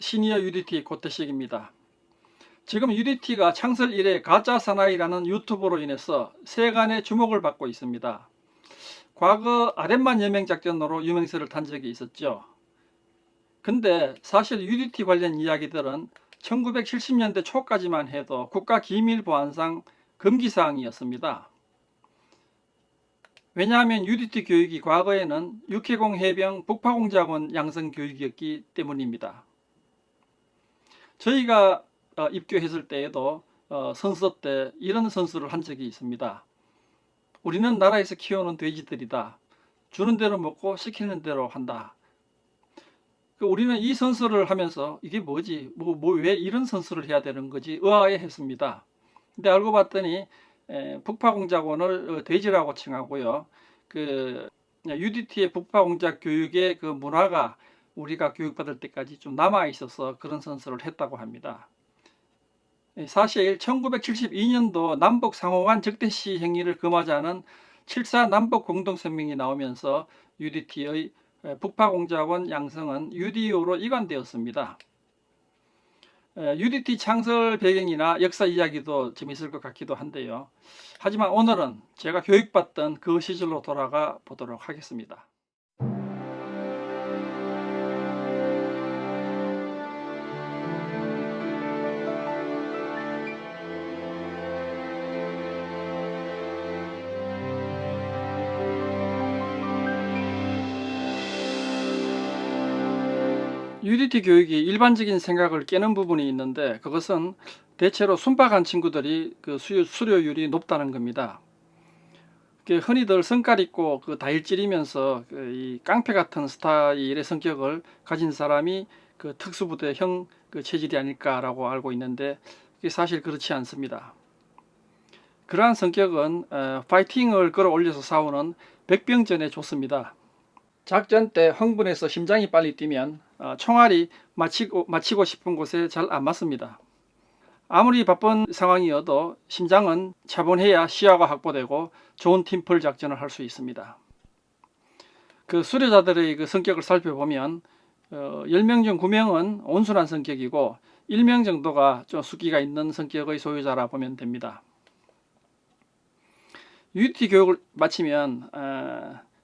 시니어 UDT 고태식입니다. 지금 UDT가 창설 이래 가짜 사나이라는 유튜브로 인해서 세간의 주목을 받고 있습니다. 과거 아랫만 여명 작전으로 유명세를 탄 적이 있었죠. 근데 사실 UDT 관련 이야기들은 1970년대 초까지만 해도 국가기밀보안상 금기사항이었습니다. 왜냐하면 UDT 교육이 과거에는 육해공 해병 북파공작원 양성 교육이었기 때문입니다. 저희가 입교했을 때에도 선서 때 이런 선서를 한 적이 있습니다. 우리는 나라에서 키우는 돼지들이다. 주는 대로 먹고 시키는 대로 한다. 우리는 이 선서를 하면서 이게 뭐지? 왜 이런 선서를 해야 되는 거지? 의아해했습니다. 근데 알고 봤더니 북파공작원을 돼지라고 칭하고요. UDT의 북파공작 교육의 그 문화가 우리가 교육받을 때까지 좀 남아 있어서 그런 선서를 했다고 합니다. 사실 1972년도 남북 상호간 적대시 행위를 금하자는 7.4 남북 공동성명이 나오면서 UDT의 북파공작원 양성은 UDO로 이관되었습니다. UDT 창설 배경이나 역사 이야기도 재밌을 것 같기도 한데요. 하지만 오늘은 제가 교육받던 그 시절로 돌아가 보도록 하겠습니다. UDT 교육이 일반적인 생각을 깨는 부분이 있는데 그것은 대체로 순박한 친구들이 그 수료율이 높다는 겁니다. 흔히들 성깔 있고 다일질이면서 이 깡패 같은 스타일의 성격을 가진 사람이 특수부대형 체질이 아닐까라고 알고 있는데 사실 그렇지 않습니다. 그러한 성격은 파이팅을 끌어올려서 싸우는 백병전에 좋습니다. 작전 때 흥분해서 심장이 빨리 뛰면 총알이 맞히고 싶은 곳에 잘 안 맞습니다. 아무리 바쁜 상황이어도 심장은 차분해야 시야가 확보되고 좋은 팀플 작전을 할 수 있습니다. 수료자들의 성격을 살펴보면 10명 중 9명은 온순한 성격이고 1명 정도가 좀 숙기가 있는 성격의 소유자라 보면 됩니다. UDT 교육을 마치면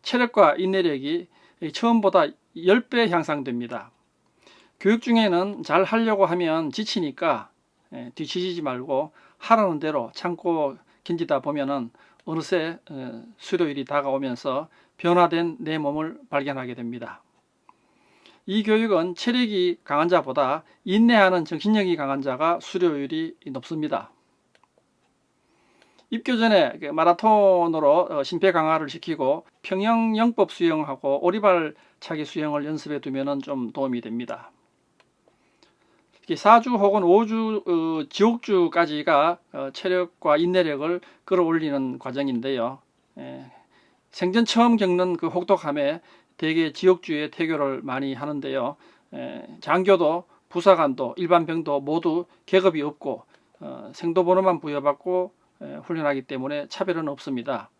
체력과 인내력이 처음보다 10배 향상됩니다. 교육 중에는 잘 하려고 하면 지치니까 뒤처지지 말고 하라는 대로 참고 견디다 보면은 어느새 수료일이 다가오면서 변화된 내 몸을 발견하게 됩니다. 이 교육은 체력이 강한 자보다 인내하는 정신력이 강한 자가 수료율이 높습니다. 입교 전에 마라톤으로 심폐 강화를 시키고 평형영법 수영하고 오리발 차기 수영을 연습해 두면 좀 도움이 됩니다. 4주 혹은 5주 지옥주까지가 체력과 인내력을 끌어올리는 과정인데요. 생전 처음 겪는 혹독함에 대개 지옥주에 태교를 많이 하는데요. 장교도 부사관도 일반병도 모두 계급이 없고 생도번호만 부여받고 훈련하기 때문에 차별은 없습니다.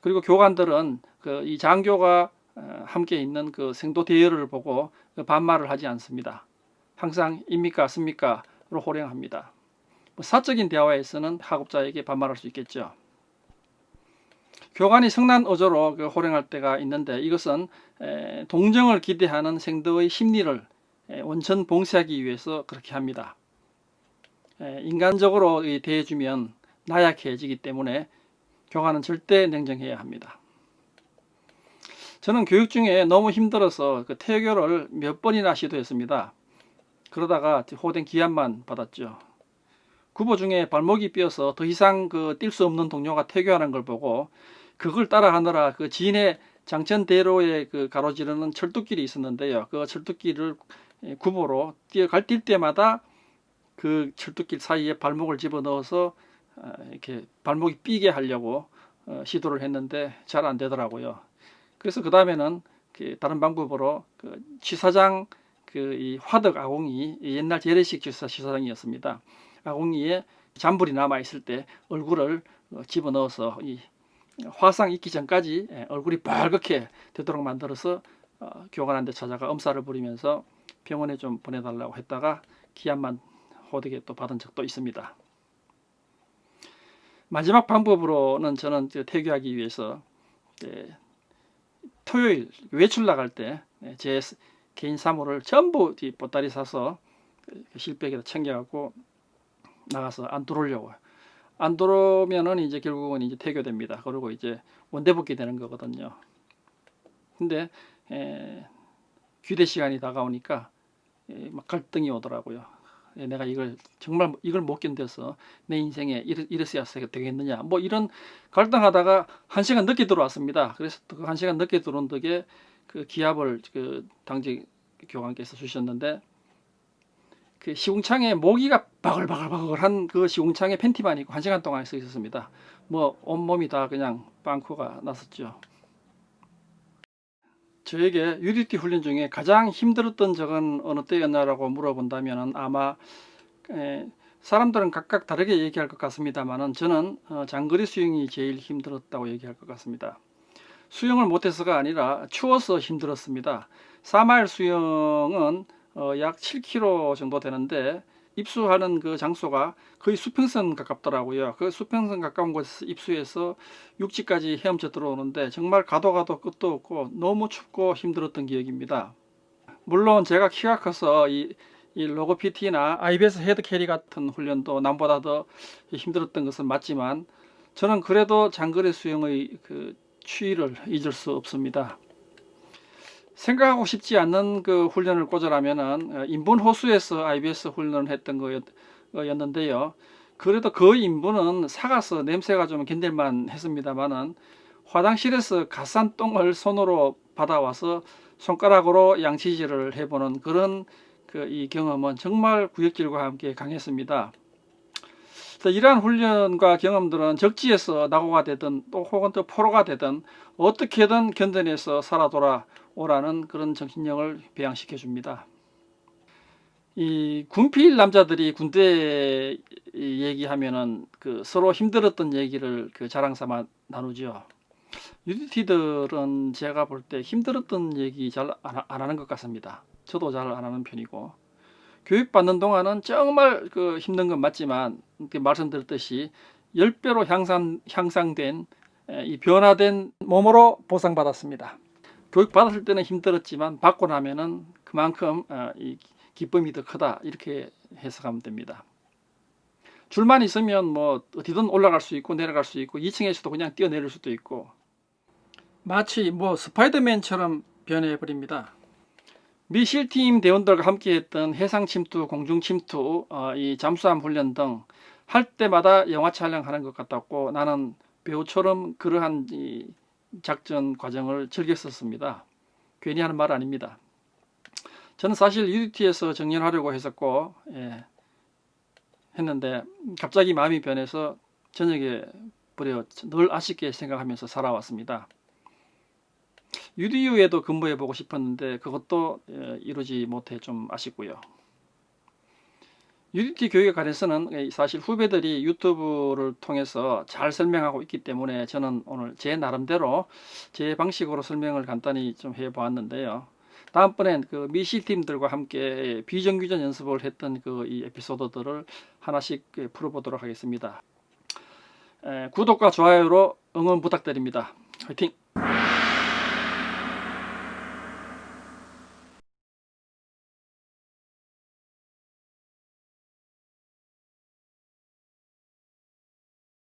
그리고 교관들은 이 장교가 함께 있는 생도 대열을 보고 반말을 하지 않습니다. 항상 입니까 습니까로 호령합니다. 사적인 대화에서는 하급자에게 반말할 수 있겠죠. 교관이 성난어조로 호령할 때가 있는데 이것은 동정을 기대하는 생도의 심리를 원천 봉쇄하기 위해서 그렇게 합니다. 인간적으로 대해주면 나약해지기 때문에 교관은 절대 냉정해야 합니다. 저는 교육 중에 너무 힘들어서 태교를 몇 번이나 시도했습니다. 그러다가 호된 기합만 받았죠. 구보 중에 발목이 삐어서 더 이상 뛸 수 없는 동료가 태교하는 걸 보고 그걸 따라하느라 진해 장천대로에 가로지르는 철도길이 있었는데요. 그 철도길을 구보로 뛸 때마다 그 철도길 사이에 발목을 집어넣어서 이렇게 발목이 삐게 하려고 시도를 했는데 잘 안 되더라고요. 그래서 그 다음에는 다른 방법으로 취사장 이 화덕 아궁이 옛날 재래식 취사장이었습니다. 아궁이에 잔불이 남아 있을 때 얼굴을 집어넣어서 이 화상 익기 전까지 얼굴이 빨갛게 되도록 만들어서 교관한테 찾아가 엄살을 부리면서 병원에 좀 보내달라고 했다가 기합만 호되게 또 받은 적도 있습니다. 마지막 방법으로는 저는 퇴교하기 위해서 토요일 외출 나갈 때 제 개인 사물을 전부 보따리 사서 실백에다 챙겨갖고 나가서 안 들어오려고. 안 들어오면은 이제 결국은 이제 퇴교됩니다. 그리고 이제 원대복귀 되는 거거든요. 근데 귀대 시간이 다가오니까 막 갈등이 오더라고요. 내가 이걸 정말 이걸 못 견뎌서 내 인생에 이랬어야 되겠느냐, 뭐 이런 갈등하다가 1시간 늦게 들어왔습니다. 그래서 그 1시간 늦게 들어온 덕에 그 기합을 그 당직 교관께서 주셨는데, 그 시궁창에 모기가 바글바글바글한 그 시궁창에 팬티만 입고 1시간 동안 서 있었습니다. 뭐 온몸이 다 그냥 빵꾸가 났었죠. 저에게 UDT 훈련 중에 가장 힘들었던 적은 어느 때였냐라고 물어본다면 아마 사람들은 각각 다르게 얘기할 것 같습니다만은 저는 장거리 수영이 제일 힘들었다고 얘기할 것 같습니다. 수영을 못해서가 아니라 추워서 힘들었습니다. 4마일 수영은 약 7km 정도 되는데 입수하는 그 장소가 거의 수평선 가깝더라고요. 그 수평선 가까운 곳에서 입수해서 육지까지 헤엄쳐 들어오는데 정말 가도 끝도 없고 너무 춥고 힘들었던 기억입니다. 물론 제가 키가 커서 이 로고 PT나 IBS 헤드 캐리 같은 훈련도 남보다 더 힘들었던 것은 맞지만 저는 그래도 장거리 수영의 그 추위를 잊을 수 없습니다. 생각하고 싶지 않는 그 훈련을 꽂으라면은 인분 호수에서 IBS 훈련을 했던 거였는데요. 그래도 그 인분은 사가서 냄새가 좀 견딜만 했습니다만은 화장실에서 갓산 똥을 손으로 받아와서 손가락으로 양치질을 해보는 그런 이 경험은 정말 구역질과 함께 강했습니다. 이러한 훈련과 경험들은 적지에서 낙오가 되든 또 혹은 또 포로가 되든 어떻게든 견뎌내서 살아 돌아오라는 그런 정신력을 배양시켜 줍니다. 이 군필 남자들이 군대 얘기하면은 그 서로 힘들었던 얘기를 그 자랑삼아 나누죠. UDT들은 제가 볼 때 힘들었던 얘기 잘 안 하는 것 같습니다. 저도 잘 안 하는 편이고, 교육받는 동안은 정말 그 힘든 건 맞지만 말씀드렸듯이 10배로 향상된 이 변화된 몸으로 보상받았습니다. 교육받았을 때는 힘들었지만 받고 나면은 그만큼 이 기쁨이 더 크다, 이렇게 해석하면 됩니다. 줄만 있으면 뭐 어디든 올라갈 수 있고 내려갈 수 있고 2층에서도 그냥 뛰어내릴 수도 있고 마치 뭐 스파이더맨처럼 변해버립니다. 미 실팀 대원들과 함께 했던 해상 침투, 공중 침투, 이 잠수함 훈련 등 할 때마다 영화 촬영하는 것 같았고 나는 배우처럼 그러한 이 작전 과정을 즐겼었습니다. 괜히 하는 말 아닙니다. 저는 사실 UDT에서 정년하려고 했었고 했는데 갑자기 마음이 변해서 저녁에 버려 늘 아쉽게 생각하면서 살아왔습니다. UDU에도 근무해보고 싶었는데 그것도 이루지 못해 좀 아쉽고요. UDT 교육에 관해서는 사실 후배들이 유튜브를 통해서 잘 설명하고 있기 때문에 저는 오늘 제 나름대로 제 방식으로 설명을 간단히 좀 해보았는데요. 다음번엔 그 미실팀들과 함께 비정규전 연습을 했던 그 이 에피소드들을 하나씩 풀어보도록 하겠습니다. 구독과 좋아요로 응원 부탁드립니다. 화이팅!